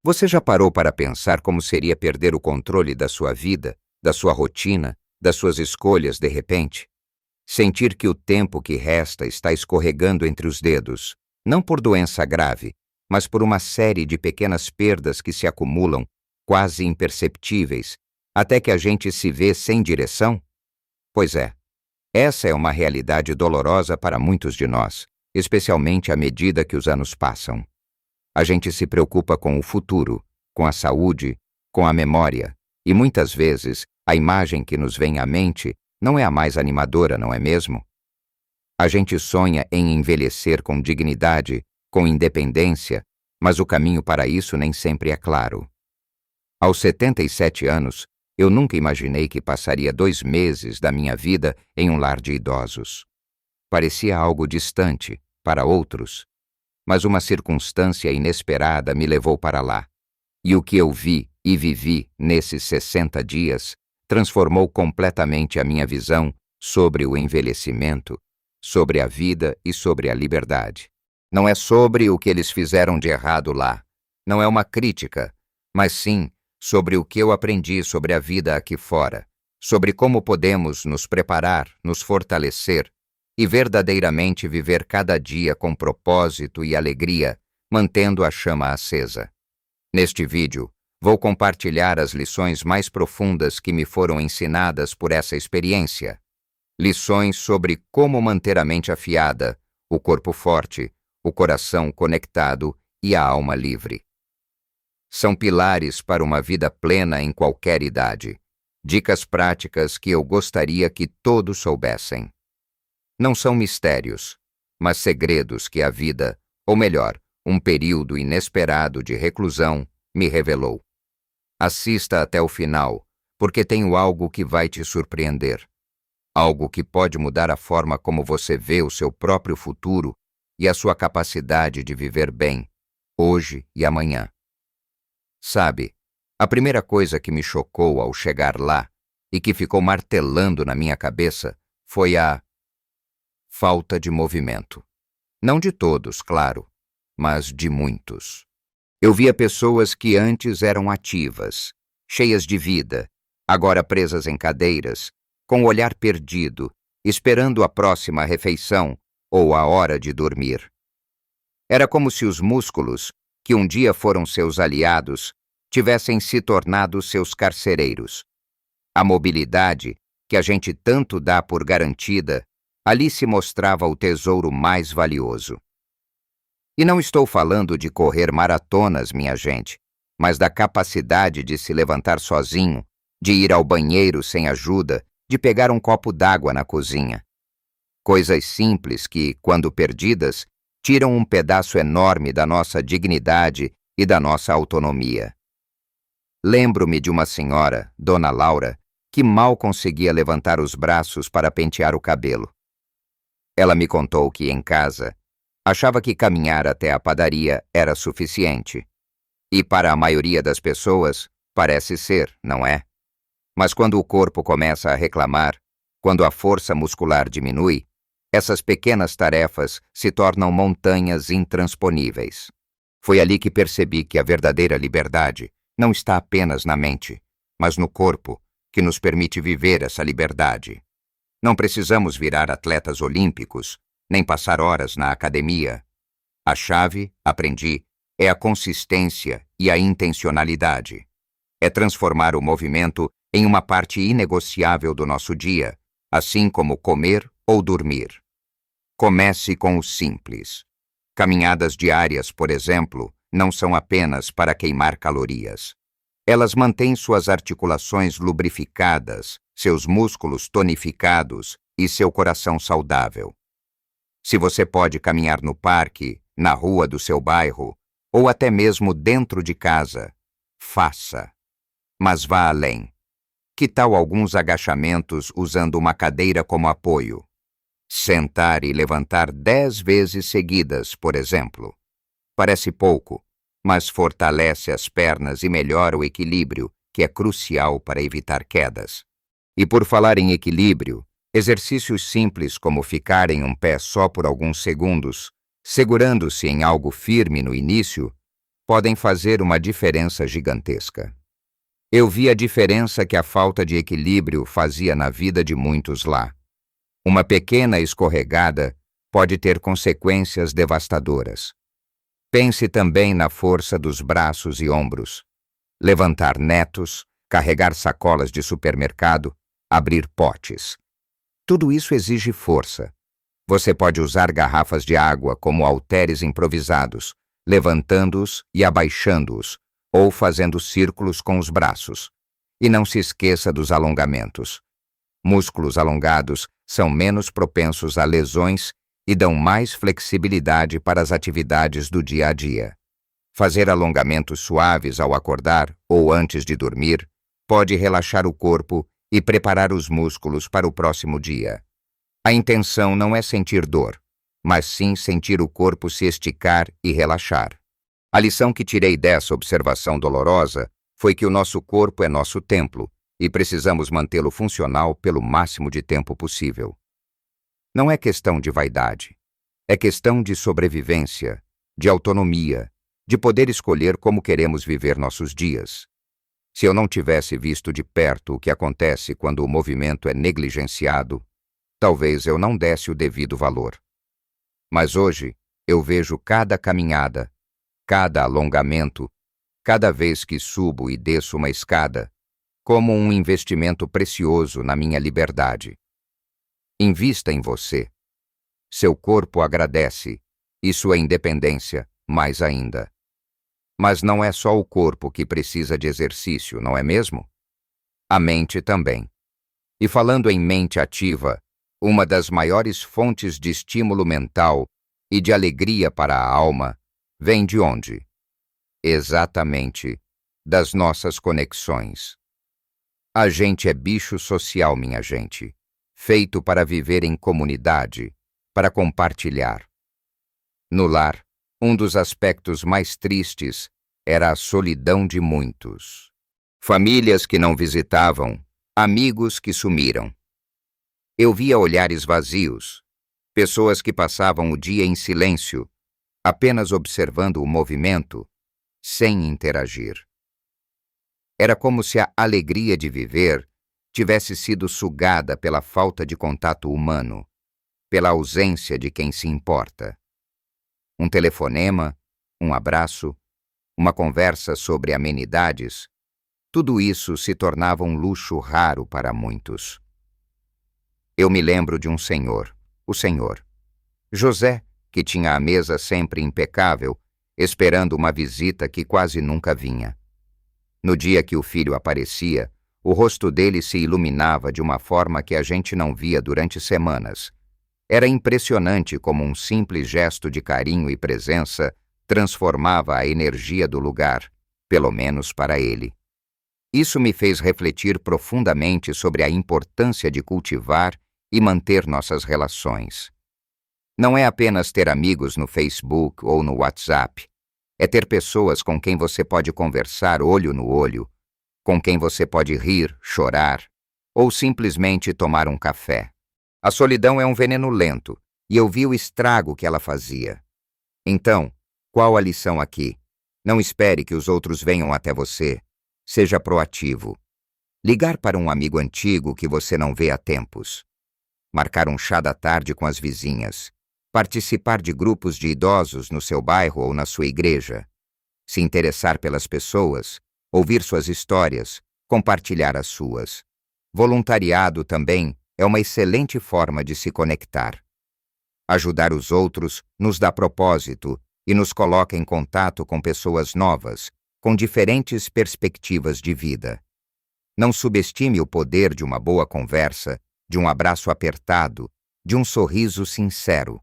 Você já parou para pensar como seria perder o controle da sua vida, da sua rotina, das suas escolhas de repente? Sentir que o tempo que resta está escorregando entre os dedos, não por doença grave, mas por uma série de pequenas perdas que se acumulam, quase imperceptíveis, até que a gente se vê sem direção? Pois é, essa é uma realidade dolorosa para muitos de nós, especialmente à medida que os anos passam. A gente se preocupa com o futuro, com a saúde, com a memória, e muitas vezes a imagem que nos vem à mente não é a mais animadora, não é mesmo? A gente sonha em envelhecer com dignidade, com independência, mas o caminho para isso nem sempre é claro. Aos 77 anos, eu nunca imaginei que passaria 2 meses da minha vida em um lar de idosos. Parecia algo distante, para outros, mas uma circunstância inesperada me levou para lá. E o que eu vi e vivi nesses 60 dias transformou completamente a minha visão sobre o envelhecimento, sobre a vida e sobre a liberdade. Não é sobre o que eles fizeram de errado lá. Não é uma crítica, mas sim sobre o que eu aprendi sobre a vida aqui fora, sobre como podemos nos preparar, nos fortalecer e verdadeiramente viver cada dia com propósito e alegria, mantendo a chama acesa. Neste vídeo, vou compartilhar as lições mais profundas que me foram ensinadas por essa experiência. Lições sobre como manter a mente afiada, o corpo forte, o coração conectado e a alma livre. São pilares para uma vida plena em qualquer idade. Dicas práticas que eu gostaria que todos soubessem. Não são mistérios, mas segredos que a vida, ou melhor, um período inesperado de reclusão, me revelou. Assista até o final, porque tenho algo que vai te surpreender. Algo que pode mudar a forma como você vê o seu próprio futuro e a sua capacidade de viver bem, hoje e amanhã. Sabe, a primeira coisa que me chocou ao chegar lá e que ficou martelando na minha cabeça foi a falta de movimento. Não de todos, claro, mas de muitos. Eu via pessoas que antes eram ativas, cheias de vida, agora presas em cadeiras, com o olhar perdido, esperando a próxima refeição ou a hora de dormir. Era como se os músculos, que um dia foram seus aliados, tivessem se tornado seus carcereiros. A mobilidade, que a gente tanto dá por garantida, ali se mostrava o tesouro mais valioso. E não estou falando de correr maratonas, minha gente, mas da capacidade de se levantar sozinho, de ir ao banheiro sem ajuda, de pegar um copo d'água na cozinha. Coisas simples que, quando perdidas, tiram um pedaço enorme da nossa dignidade e da nossa autonomia. Lembro-me de uma senhora, Dona Laura, que mal conseguia levantar os braços para pentear o cabelo. Ela me contou que, em casa, achava que caminhar até a padaria era suficiente. E para a maioria das pessoas, parece ser, não é? Mas quando o corpo começa a reclamar, quando a força muscular diminui, essas pequenas tarefas se tornam montanhas intransponíveis. Foi ali que percebi que a verdadeira liberdade não está apenas na mente, mas no corpo, que nos permite viver essa liberdade. Não precisamos virar atletas olímpicos, nem passar horas na academia. A chave, aprendi, é a consistência e a intencionalidade. É transformar o movimento em uma parte inegociável do nosso dia, assim como comer ou dormir. Comece com o simples. Caminhadas diárias, por exemplo, não são apenas para queimar calorias. Elas mantêm suas articulações lubrificadas, seus músculos tonificados e seu coração saudável. Se você pode caminhar no parque, na rua do seu bairro, ou até mesmo dentro de casa, faça. Mas vá além. Que tal alguns agachamentos usando uma cadeira como apoio? Sentar e levantar 10 vezes seguidas, por exemplo. Parece pouco, mas fortalece as pernas e melhora o equilíbrio, que é crucial para evitar quedas. E por falar em equilíbrio, exercícios simples como ficar em um pé só por alguns segundos, segurando-se em algo firme no início, podem fazer uma diferença gigantesca. Eu vi a diferença que a falta de equilíbrio fazia na vida de muitos lá. Uma pequena escorregada pode ter consequências devastadoras. Pense também na força dos braços e ombros. Levantar netos, carregar sacolas de supermercado, abrir potes. Tudo isso exige força. Você pode usar garrafas de água como halteres improvisados, levantando-os e abaixando-os, ou fazendo círculos com os braços. E não se esqueça dos alongamentos. Músculos alongados são menos propensos a lesões e dão mais flexibilidade para as atividades do dia a dia. Fazer alongamentos suaves ao acordar ou antes de dormir pode relaxar o corpo e preparar os músculos para o próximo dia. A intenção não é sentir dor, mas sim sentir o corpo se esticar e relaxar. A lição que tirei dessa observação dolorosa foi que o nosso corpo é nosso templo e precisamos mantê-lo funcional pelo máximo de tempo possível. Não é questão de vaidade, é questão de sobrevivência, de autonomia, de poder escolher como queremos viver nossos dias. Se eu não tivesse visto de perto o que acontece quando o movimento é negligenciado, talvez eu não desse o devido valor. Mas hoje eu vejo cada caminhada, cada alongamento, cada vez que subo e desço uma escada, como um investimento precioso na minha liberdade. Invista em você. Seu corpo agradece, e sua independência mais ainda. Mas não é só o corpo que precisa de exercício, não é mesmo? A mente também. E falando em mente ativa, uma das maiores fontes de estímulo mental e de alegria para a alma vem de onde? Exatamente, das nossas conexões. A gente é bicho social, minha gente, feito para viver em comunidade, para compartilhar. No lar, um dos aspectos mais tristes era a solidão de muitos. Famílias que não visitavam, amigos que sumiram. Eu via olhares vazios, pessoas que passavam o dia em silêncio, apenas observando o movimento, sem interagir. Era como se a alegria de viver tivesse sido sugada pela falta de contato humano, pela ausência de quem se importa. Um telefonema, um abraço, uma conversa sobre amenidades, tudo isso se tornava um luxo raro para muitos. Eu me lembro de um senhor, o senhor José, que tinha a mesa sempre impecável, esperando uma visita que quase nunca vinha. No dia que o filho aparecia, o rosto dele se iluminava de uma forma que a gente não via durante semanas. Era impressionante como um simples gesto de carinho e presença transformava a energia do lugar, pelo menos para ele. Isso me fez refletir profundamente sobre a importância de cultivar e manter nossas relações. Não é apenas ter amigos no Facebook ou no WhatsApp, é ter pessoas com quem você pode conversar olho no olho, com quem você pode rir, chorar, ou simplesmente tomar um café. A solidão é um veneno lento, e eu vi o estrago que ela fazia. Então, qual a lição aqui? Não espere que os outros venham até você. Seja proativo. Ligar para um amigo antigo que você não vê há tempos. Marcar um chá da tarde com as vizinhas. Participar de grupos de idosos no seu bairro ou na sua igreja. Se interessar pelas pessoas, ouvir suas histórias, compartilhar as suas. Voluntariado também é uma excelente forma de se conectar. Ajudar os outros nos dá propósito e nos coloca em contato com pessoas novas, com diferentes perspectivas de vida. Não subestime o poder de uma boa conversa, de um abraço apertado, de um sorriso sincero.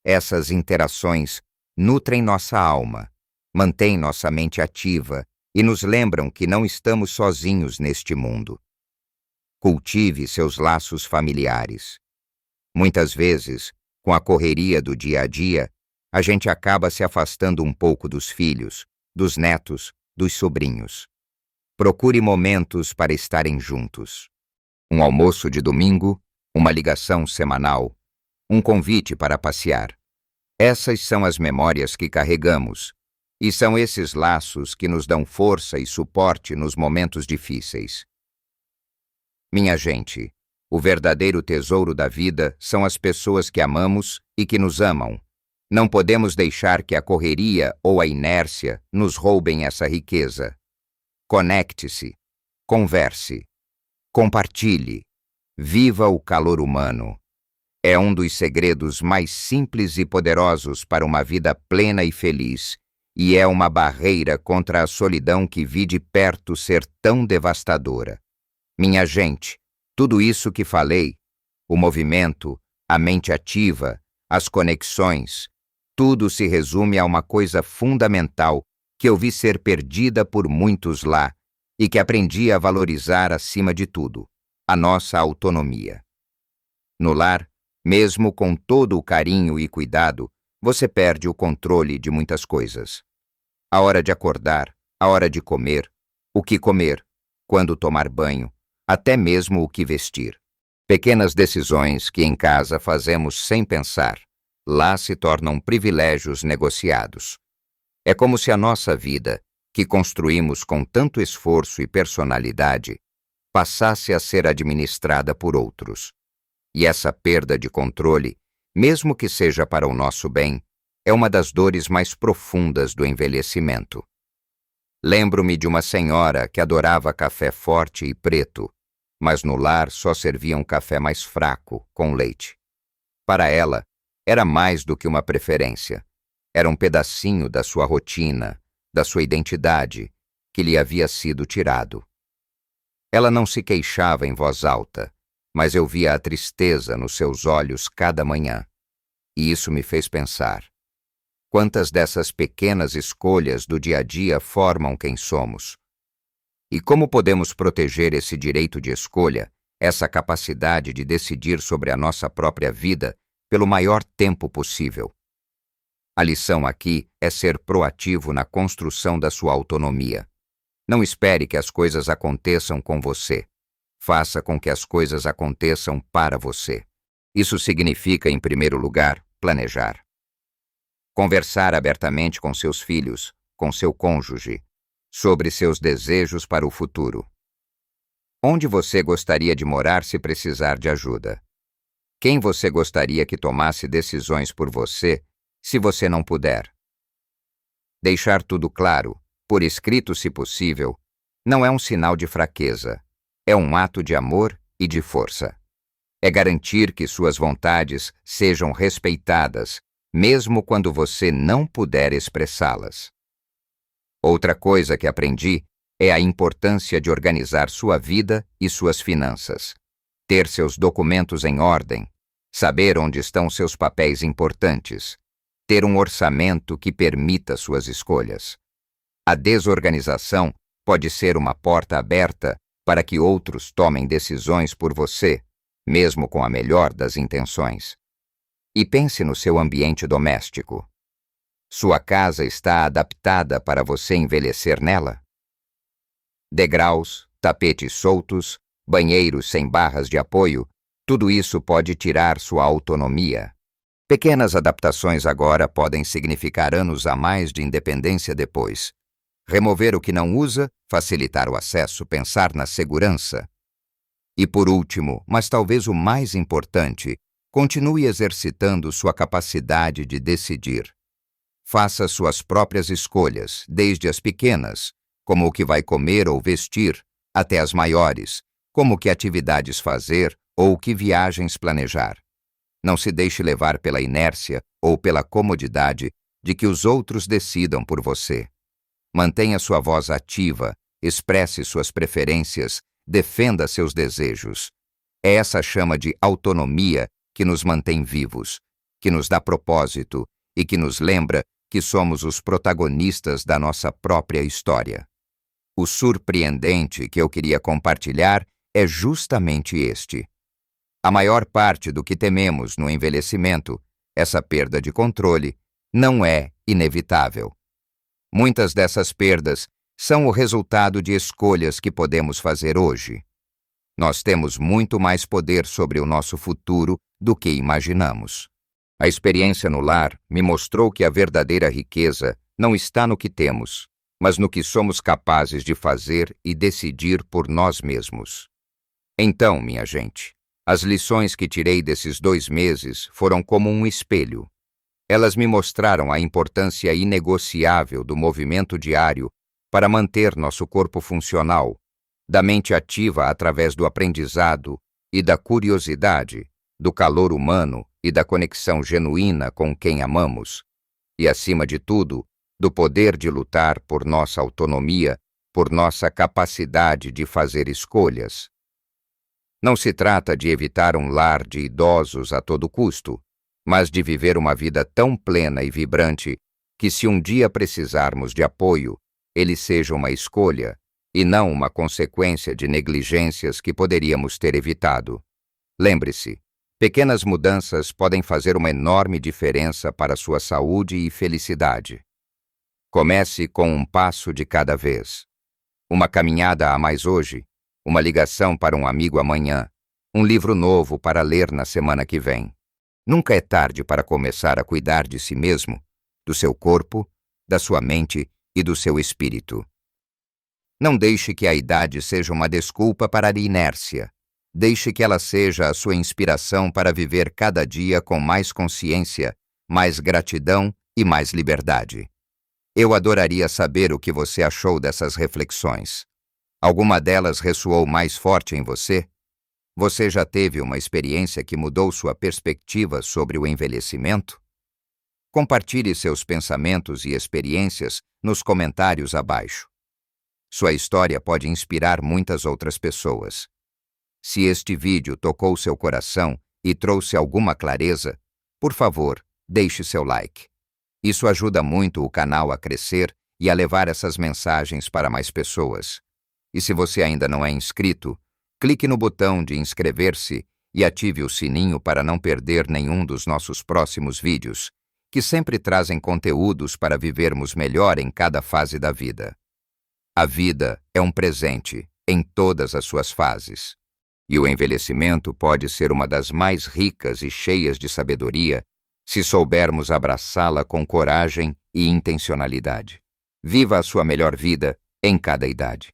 Essas interações nutrem nossa alma, mantêm nossa mente ativa e nos lembram que não estamos sozinhos neste mundo. Cultive seus laços familiares. Muitas vezes, com a correria do dia a dia, a gente acaba se afastando um pouco dos filhos, dos netos, dos sobrinhos. Procure momentos para estarem juntos. Um almoço de domingo, uma ligação semanal, um convite para passear. Essas são as memórias que carregamos, E são esses laços que nos dão força e suporte nos momentos difíceis. Minha gente, o verdadeiro tesouro da vida são as pessoas que amamos e que nos amam. Não podemos deixar que a correria ou a inércia nos roubem essa riqueza. Conecte-se, converse, compartilhe, viva o calor humano. É um dos segredos mais simples e poderosos para uma vida plena e feliz, e é uma barreira contra a solidão que vi de perto ser tão devastadora. Minha gente, tudo isso que falei, o movimento, a mente ativa, as conexões, tudo se resume a uma coisa fundamental que eu vi ser perdida por muitos lá e que aprendi a valorizar acima de tudo: a nossa autonomia. No lar, mesmo com todo o carinho e cuidado, você perde o controle de muitas coisas. A hora de acordar, a hora de comer, o que comer, quando tomar banho, até mesmo o que vestir. Pequenas decisões que em casa fazemos sem pensar, lá se tornam privilégios negociados. É como se a nossa vida, que construímos com tanto esforço e personalidade, passasse a ser administrada por outros. E essa perda de controle, mesmo que seja para o nosso bem, é uma das dores mais profundas do envelhecimento. Lembro-me de uma senhora que adorava café forte e preto, mas no lar só serviam café mais fraco, com leite. Para ela, era mais do que uma preferência. Era um pedacinho da sua rotina, da sua identidade, que lhe havia sido tirado. Ela não se queixava em voz alta, mas eu via a tristeza nos seus olhos cada manhã. E isso me fez pensar: quantas dessas pequenas escolhas do dia a dia formam quem somos? E como podemos proteger esse direito de escolha, essa capacidade de decidir sobre a nossa própria vida pelo maior tempo possível? A lição aqui é ser proativo na construção da sua autonomia. Não espere que as coisas aconteçam com você. Faça com que as coisas aconteçam para você. Isso significa, em primeiro lugar, planejar. Conversar abertamente com seus filhos, com seu cônjuge, sobre seus desejos para o futuro. Onde você gostaria de morar se precisar de ajuda? Quem você gostaria que tomasse decisões por você, se você não puder? Deixar tudo claro, por escrito se possível, não é um sinal de fraqueza, é um ato de amor e de força. É garantir que suas vontades sejam respeitadas, mesmo quando você não puder expressá-las. Outra coisa que aprendi é a importância de organizar sua vida e suas finanças. Ter seus documentos em ordem, saber onde estão seus papéis importantes, ter um orçamento que permita suas escolhas. A desorganização pode ser uma porta aberta para que outros tomem decisões por você, mesmo com a melhor das intenções. E pense no seu ambiente doméstico. Sua casa está adaptada para você envelhecer nela? Degraus, tapetes soltos, banheiros sem barras de apoio, tudo isso pode tirar sua autonomia. Pequenas adaptações agora podem significar anos a mais de independência depois. Remover o que não usa, facilitar o acesso, pensar na segurança. E por último, mas talvez o mais importante, continue exercitando sua capacidade de decidir. Faça suas próprias escolhas, desde as pequenas, como o que vai comer ou vestir, até as maiores, como que atividades fazer ou que viagens planejar. Não se deixe levar pela inércia ou pela comodidade de que os outros decidam por você. Mantenha sua voz ativa, expresse suas preferências, defenda seus desejos. É essa chama de autonomia que nos mantém vivos, que nos dá propósito e que nos lembra que somos os protagonistas da nossa própria história. O surpreendente que eu queria compartilhar é justamente este. A maior parte do que tememos no envelhecimento, essa perda de controle, não é inevitável. Muitas dessas perdas são o resultado de escolhas que podemos fazer hoje. Nós temos muito mais poder sobre o nosso futuro do que imaginamos. A experiência no lar me mostrou que a verdadeira riqueza não está no que temos, mas no que somos capazes de fazer e decidir por nós mesmos. Então, minha gente, as lições que tirei desses 2 meses foram como um espelho. Elas me mostraram a importância inegociável do movimento diário para manter nosso corpo funcional, da mente ativa através do aprendizado e da curiosidade, do calor humano e da conexão genuína com quem amamos, e, acima de tudo, do poder de lutar por nossa autonomia, por nossa capacidade de fazer escolhas. Não se trata de evitar um lar de idosos a todo custo, mas de viver uma vida tão plena e vibrante que, se um dia precisarmos de apoio, ele seja uma escolha e não uma consequência de negligências que poderíamos ter evitado. Lembre-se, pequenas mudanças podem fazer uma enorme diferença para sua saúde e felicidade. Comece com um passo de cada vez. Uma caminhada a mais hoje, uma ligação para um amigo amanhã, um livro novo para ler na semana que vem. Nunca é tarde para começar a cuidar de si mesmo, do seu corpo, da sua mente e do seu espírito. Não deixe que a idade seja uma desculpa para a inércia. Deixe que ela seja a sua inspiração para viver cada dia com mais consciência, mais gratidão e mais liberdade. Eu adoraria saber o que você achou dessas reflexões. Alguma delas ressoou mais forte em você? Você já teve uma experiência que mudou sua perspectiva sobre o envelhecimento? Compartilhe seus pensamentos e experiências nos comentários abaixo. Sua história pode inspirar muitas outras pessoas. Se este vídeo tocou seu coração e trouxe alguma clareza, por favor, deixe seu like. Isso ajuda muito o canal a crescer e a levar essas mensagens para mais pessoas. E se você ainda não é inscrito, clique no botão de inscrever-se e ative o sininho para não perder nenhum dos nossos próximos vídeos, que sempre trazem conteúdos para vivermos melhor em cada fase da vida. A vida é um presente em todas as suas fases. E o envelhecimento pode ser uma das mais ricas e cheias de sabedoria se soubermos abraçá-la com coragem e intencionalidade. Viva a sua melhor vida em cada idade.